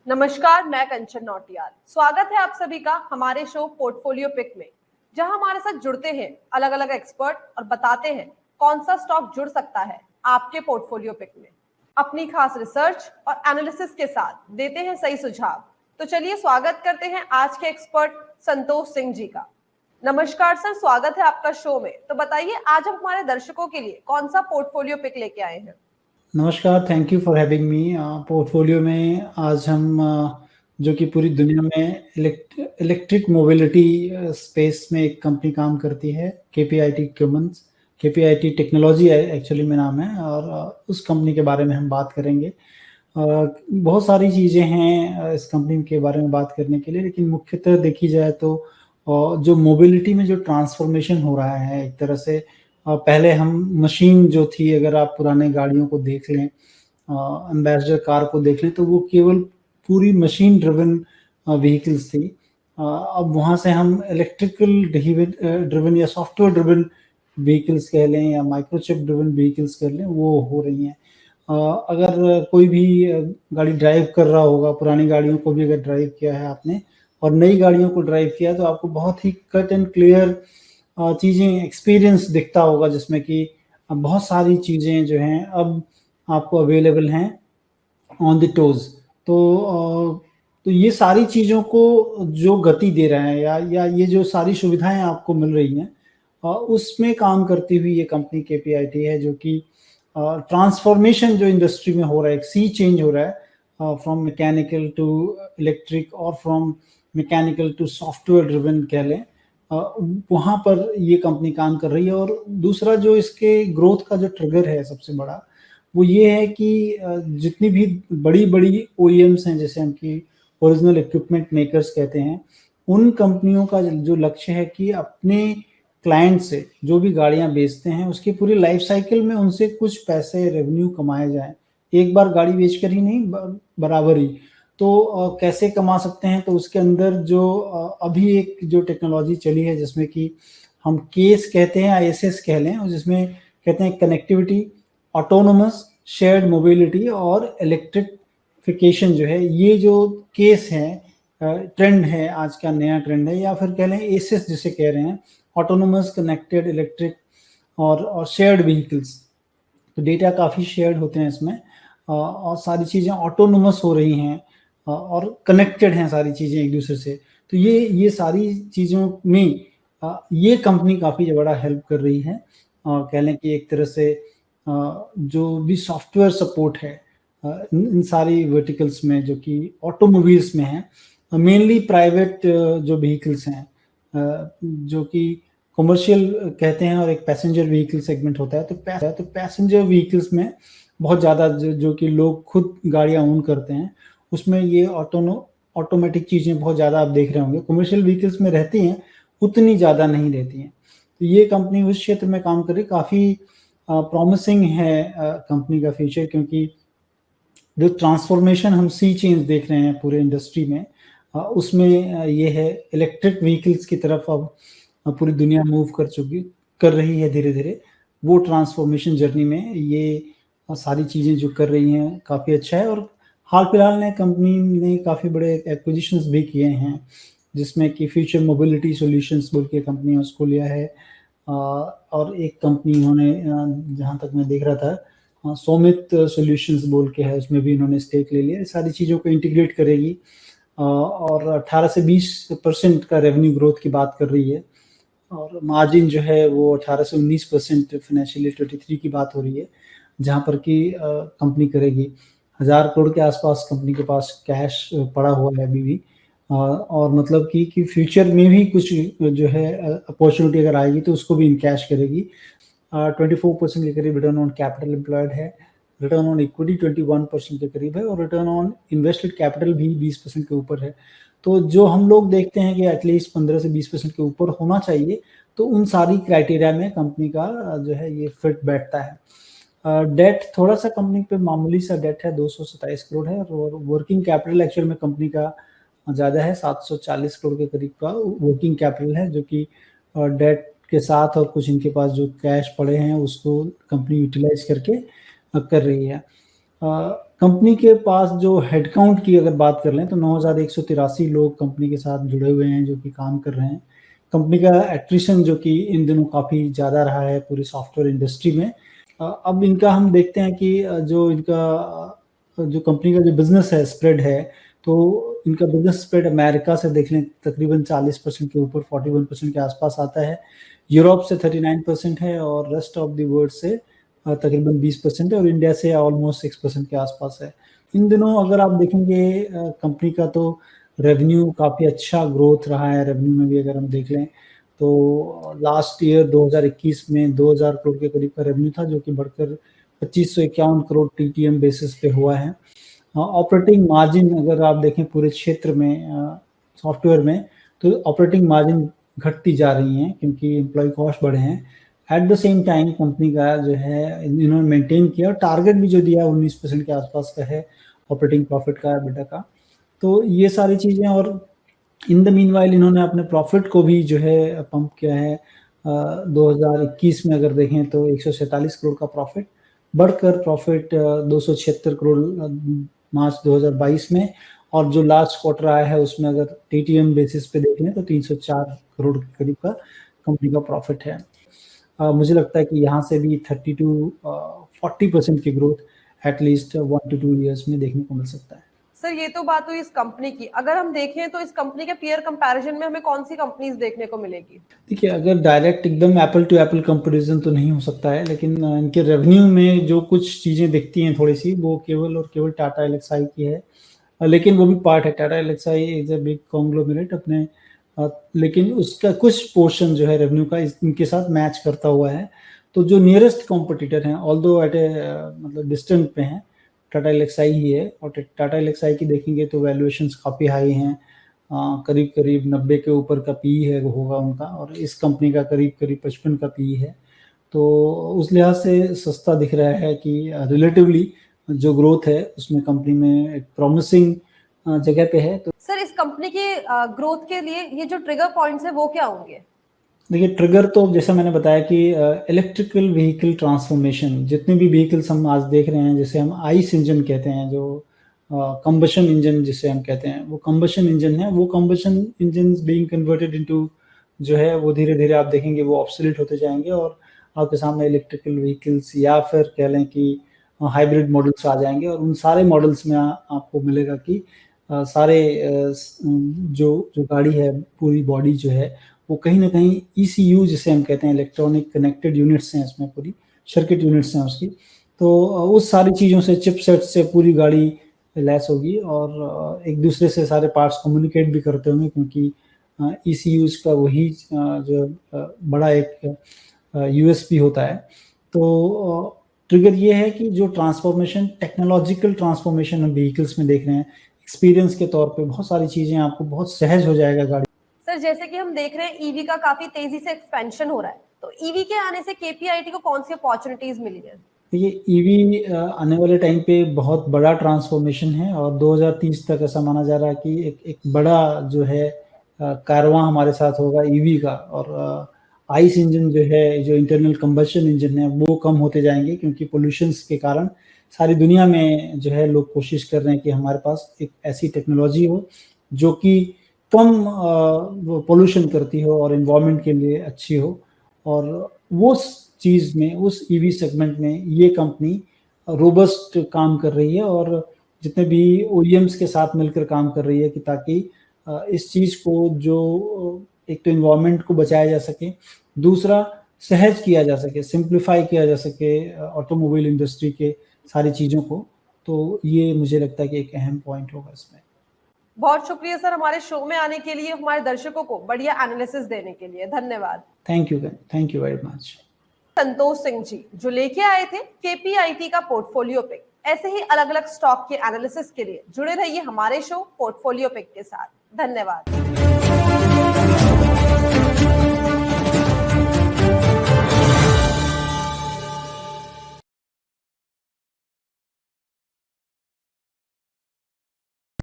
नमस्कार, मैं कंचन नौटियाल। स्वागत है आप सभी का हमारे शो पोर्टफोलियो पिक में, जहां हमारे साथ जुड़ते हैं अलग अलग एक्सपर्ट और बताते हैं कौन सा स्टॉक जुड़ सकता है आपके पोर्टफोलियो पिक में। अपनी खास रिसर्च और एनालिसिस के साथ देते हैं सही सुझाव। तो चलिए स्वागत करते हैं आज के एक्सपर्ट संतोष सिंह जी का। नमस्कार सर, स्वागत है आपका शो में। तो बताइए आज हम हमारे दर्शकों के लिए कौन सा पोर्टफोलियो पिक लेके आए हैं। नमस्कार, thank you for having me. Portfolio में आज हम जो कि पूरी दुनिया में इलेक्ट्रिक मोबिलिटी स्पेस में एक कंपनी काम करती है, KPIT equipments, KPIT technology actually में नाम है, और उस कंपनी के बारे में हम बात करेंगे। बहुत सारी चीज़ें हैं इस कंपनी के बारे में बात करने के लिए, लेकिन मुख्यतः देखी जाए तो जो मोबिलिटी में जो ट्रांसफॉर्मेशन हो रहा है एक तरह से, पहले हम मशीन जो थी, अगर आप पुराने गाड़ियों को देख लें, एम्बेसडर कार को देख लें, तो वो केवल पूरी मशीन ड्रिवन व्हीकल्स थी। अब वहाँ से हम इलेक्ट्रिकल ड्रिवन या सॉफ्टवेयर ड्रिवन व्हीकल्स कह लें या माइक्रोचिप ड्रिवन व्हीकल्स कह लें, वो हो रही हैं। अगर कोई भी गाड़ी ड्राइव कर रहा होगा, पुरानी गाड़ियों को भी अगर ड्राइव किया है आपने और नई गाड़ियों को ड्राइव किया, तो आपको बहुत ही कट एंड क्लियर चीज़ें एक्सपीरियंस दिखता होगा, जिसमें कि बहुत सारी चीज़ें जो हैं अब आपको अवेलेबल हैं ऑन द टोज। तो ये सारी चीज़ों को जो गति दे रहा है या ये जो सारी सुविधाएं आपको मिल रही हैं, उसमें काम करती हुई ये कंपनी केपीआईटी है, जो कि ट्रांसफॉर्मेशन जो इंडस्ट्री में हो रहा है, एक सी चेंज हो रहा है फ्रॉम मैकेनिकल टू इलेक्ट्रिक और from mechanical to software driven कह लें, वहाँ पर ये कंपनी काम कर रही है। और दूसरा जो इसके ग्रोथ का जो ट्रिगर है सबसे बड़ा, वो ये है कि जितनी भी बड़ी बड़ी OEMs हैं, जैसे हम कि ओरिजिनल इक्विपमेंट मेकर्स कहते हैं, उन कंपनियों का जो लक्ष्य है कि अपने क्लाइंट से जो भी गाड़ियां बेचते हैं, उसकी पूरी लाइफ साइकिल में उनसे कुछ पैसे रेवेन्यू कमाए जाए, एक बार गाड़ी बेचकर ही नहीं, बराबर ही। तो कैसे कमा सकते हैं, तो उसके अंदर जो अभी एक जो टेक्नोलॉजी चली है, जिसमें कि हम केस कहते हैं, ISS कह लें, और जिसमें कहते हैं कनेक्टिविटी, ऑटोनोमस, शेयर्ड मोबिलिटी और इलेक्ट्रिफिकेशन, जो है ये जो केस है, ट्रेंड है, आज का नया ट्रेंड है, या फिर कह लें ACES जिसे कह रहे हैं, ऑटोनोमस, कनेक्टेड, इलेक्ट्रिक और शेयर्ड व्हीकल्स। तो डेटा काफ़ी शेयर्ड होते हैं इसमें, और सारी चीज़ें ऑटोनोमस हो रही हैं और कनेक्टेड हैं सारी चीज़ें एक दूसरे से। तो ये सारी चीज़ों में ये कंपनी काफ़ी बड़ा हेल्प कर रही है। कह लें कि एक तरह से जो भी सॉफ्टवेयर सपोर्ट है इन सारी वर्टिकल्स में, जो कि ऑटोमोबाइल्स में है, मेनली प्राइवेट जो व्हीकल्स हैं, जो कि कमर्शियल कहते हैं, और एक पैसेंजर व्हीकल सेगमेंट होता है। तो पैसेंजर व्हीकल्स में बहुत ज़्यादा जो कि लोग खुद गाड़ियाँ ओन करते हैं, उसमें ये ऑटोमेटिक चीज़ें बहुत ज़्यादा आप देख रहे होंगे। कमर्शियल व्हीकल्स में रहती हैं, उतनी ज़्यादा नहीं रहती हैं। तो ये कंपनी उस क्षेत्र में काम कर रही, काफ़ी प्रॉमिसिंग है कंपनी का फ्यूचर, क्योंकि जो ट्रांसफॉर्मेशन हम सी चेंज देख रहे हैं पूरे इंडस्ट्री में, उसमें ये है इलेक्ट्रिक व्हीकल्स की तरफ अब पूरी दुनिया मूव कर रही है धीरे धीरे। वो ट्रांसफॉर्मेशन जर्नी में ये सारी चीज़ें जो कर रही हैं, काफ़ी अच्छा है। और हाल फिलहाल में कंपनी ने काफ़ी बड़े एक्विजिशंस भी किए हैं, जिसमें कि फ्यूचर मोबिलिटी सॉल्यूशंस बोल के कंपनी ने उसको लिया है, और एक कंपनी इन्होंने, जहाँ तक मैं देख रहा था, सोमित सॉल्यूशंस बोल के है, उसमें भी इन्होंने स्टेक ले लिया। सारी चीज़ों को इंटीग्रेट करेगी और 18 से 20% का रेवेन्यू ग्रोथ की बात कर रही है, और मार्जिन जो है वो 18 से 19% फाइनेंशियल ईयर 23 की बात हो रही है, जहाँ पर कि कंपनी करेगी 1000 करोड़ के आसपास कंपनी के पास कैश पड़ा हुआ है अभी भी। और मतलब कि फ्यूचर में भी कुछ जो है अपॉर्चुनिटी अगर आएगी तो उसको भी इन कैश करेगी। 24% के करीब रिटर्न ऑन कैपिटल एम्प्लॉयड है, रिटर्न ऑन इक्विटी 21% के करीब है, और रिटर्न ऑन इन्वेस्टेड कैपिटल भी 20% के ऊपर है। तो जो हम लोग देखते हैं कि एटलीस्ट 15 से 20% के ऊपर होना चाहिए, तो उन सारी क्राइटेरिया में कंपनी का जो है ये फिट बैठता है। डेट थोड़ा सा कंपनी पे मामूली सा डेट है, 227 करोड़ है, और वर्किंग कैपिटल एक्चुअल में कंपनी का ज़्यादा है, 740 करोड़ के करीब का वर्किंग कैपिटल है, जो कि डेट के साथ और कुछ इनके पास जो कैश पड़े हैं उसको कंपनी यूटिलाइज करके कर रही है। कंपनी के पास जो हेडकाउंट की अगर बात कर लें तो 9,183 लोग कंपनी के साथ जुड़े हुए हैं जो कि काम कर रहे हैं। कंपनी का एट्रिशन जो कि इन दिनों काफ़ी ज़्यादा रहा है पूरी सॉफ्टवेयर इंडस्ट्री में। अब इनका हम देखते हैं कि जो कंपनी का जो बिज़नेस है स्प्रेड है, तो इनका बिज़नेस स्प्रेड अमेरिका से देख लें तकरीबन 40% के ऊपर 41% के आसपास आता है। यूरोप से 39% है और रेस्ट ऑफ द वर्ल्ड से तकरीबन 20% है और इंडिया से ऑलमोस्ट 6% के आसपास है। इन दिनों अगर आप देखेंगे कंपनी का तो रेवेन्यू काफ़ी अच्छा ग्रोथ रहा है। रेवेन्यू में भी अगर हम देख लें तो लास्ट ईयर 2021 में 2000 करोड़ के करीब का रेवेन्यू था जो कि बढ़कर 2551 करोड़ टीटीएम बेसिस पे हुआ है। ऑपरेटिंग मार्जिन अगर आप देखें पूरे क्षेत्र में सॉफ्टवेयर में तो ऑपरेटिंग मार्जिन घटती जा रही हैं क्योंकि एम्प्लॉय कॉस्ट बढ़े हैं। At the same time company का जो है इन्होंने मेंटेन किया और टारगेट भी जो दिया 19% के आसपास का है ऑपरेटिंग प्रॉफिट का, एबिटा का। तो ये सारी चीज़ें और इन द मीनवाइल इन्होंने अपने प्रॉफिट को भी जो है पंप किया है। 2021 में अगर देखें तो 147 करोड़ का प्रॉफिट बढ़कर प्रॉफिट 276 करोड़ मार्च 2022 में, और जो लास्ट क्वार्टर आया है उसमें अगर टीटीएम बेसिस पे देख लें तो 304 करोड़ के करीब का कंपनी का प्रॉफिट है। मुझे लगता है कि यहाँ से भी 30 to 40% की ग्रोथ एटलीस्ट 1 to 2 ईयर्स में देखने को मिल सकता है। सर ये तो बात हुई इस कंपनी की, अगर हम देखें तो इस कंपनी के पीयर कंपैरिजन में हमें कौन सी कंपनीज देखने को मिलेगी? देखिए, अगर डायरेक्ट एकदम एप्पल टू एप्पल कंपैरिजन तो नहीं हो सकता है, लेकिन इनके रेवेन्यू में जो कुछ चीज़ें दिखती हैं थोड़ी सी, वो केवल और केवल टाटा एलेक्साई की है। लेकिन वो भी पार्ट है, Tata Elxsi is a big conglomerate अपने, लेकिन उसका कुछ पोर्शन जो है रेवेन्यू का इनके साथ मैच करता हुआ है। तो जो नियरेस्ट कॉम्पिटिटर हैं ऑल्दो एट ए मतलब डिस्टेंट पे हैं, टाटा एलेक्साई ही है। और टाटा एलेक्साई की देखेंगे तो वैल्यूएशंस काफ़ी हाई हैं, करीब करीब 90 के ऊपर का पी है वो होगा उनका, और इस कंपनी का करीब करीब 55 का पी है। तो उस लिहाज से सस्ता दिख रहा है कि रिलेटिवली जो ग्रोथ है उसमें कंपनी में एक प्रॉमिसिंग जगह पे है। तो सर इस कंपनी की ग्रोथ के लिए ये जो ट्रिगर पॉइंट्स है वो क्या होंगे? देखिए, ट्रिगर तो जैसा मैंने बताया कि इलेक्ट्रिकल व्हीकल ट्रांसफॉर्मेशन, जितने भी व्हीकल्स हम आज देख रहे हैं जिसे हम आइस इंजन कहते हैं, जो कंबशन इंजन जिसे हम कहते हैं, वो कंबशन इंजन है। वो combustion engine being converted into जो है वो धीरे धीरे आप देखेंगे वो ऑब्सोलीट होते जाएंगे और आपके सामने इलेक्ट्रिकल व्हीकल्स या फिर कह लें कि हाइब्रिड मॉडल्स आ जाएंगे। और उन सारे मॉडल्स में आपको मिलेगा कि सारे जो जो गाड़ी है पूरी बॉडी जो है वो कहीं ना कहीं ECU जिसे हम कहते हैं, इलेक्ट्रॉनिक कनेक्टेड यूनिट्स हैं, इसमें पूरी सर्किट यूनिट्स हैं उसकी। तो उस सारी चीज़ों से, चिपसेट से पूरी गाड़ी लैस होगी और एक दूसरे से सारे पार्ट्स कम्युनिकेट भी करते होंगे, क्योंकि ECUs का वही जो बड़ा एक USP होता है। तो ट्रिगर ये है कि जो ट्रांसफॉर्मेशन, टेक्नोलॉजिकल ट्रांसफॉर्मेशन हम व्हीकल्स में देख रहे हैं, एक्सपीरियंस के तौर पे बहुत सारी चीज़ें आपको बहुत सहज हो जाएगा गाड़ी। सर जैसे कि हम देख रहे हैं ईवी का काफी तेजी से एक्सपेंशन हो रहा है, तो ईवी के आने से KPIT को कौन सी अपॉर्चुनिटीज मिली है? ये ईवी आने वाले टाइम पे बहुत बड़ा ट्रांसफॉर्मेशन है और 2030 तक ऐसा माना जा रहा है कि एक बड़ा जो है कारवां हमारे साथ होगा ईवी का। और आइस इंजन जो है, जो इंटरनल कंबशन इंजन है, वो कम होते जाएंगे क्योंकि पोल्यूशंस के कारण सारी दुनिया में जो है लोग कोशिश कर रहे हैं कि हमारे पास एक ऐसी टेक्नोलॉजी हो जो कि कम पोल्यूशन करती हो और इन्वायरमेंट के लिए अच्छी हो। और वो चीज़ में, उस ईवी सेगमेंट में ये कंपनी रोबस्ट काम कर रही है और जितने भी OEMs के साथ मिलकर काम कर रही है कि ताकि इस चीज़ को, जो एक तो इन्वायरमेंट को बचाया जा सके, दूसरा सहज किया जा सके, सिंप्लीफाई किया जा सके ऑटोमोबाइल इंडस्ट्री के सारी चीज़ों को। तो ये मुझे लगता है कि एक अहम पॉइंट होगा इसमें। बहुत शुक्रिया सर हमारे शो में आने के लिए, हमारे दर्शकों को बढ़िया एनालिसिस देने के लिए। धन्यवाद। Thank you very much. Santosh Singh ji जो लेके आए थे KPIT का पोर्टफोलियो पिक। ऐसे ही अलग अलग स्टॉक के एनालिसिस के लिए जुड़े रहिए हमारे शो पोर्टफोलियो पिक के साथ। धन्यवाद।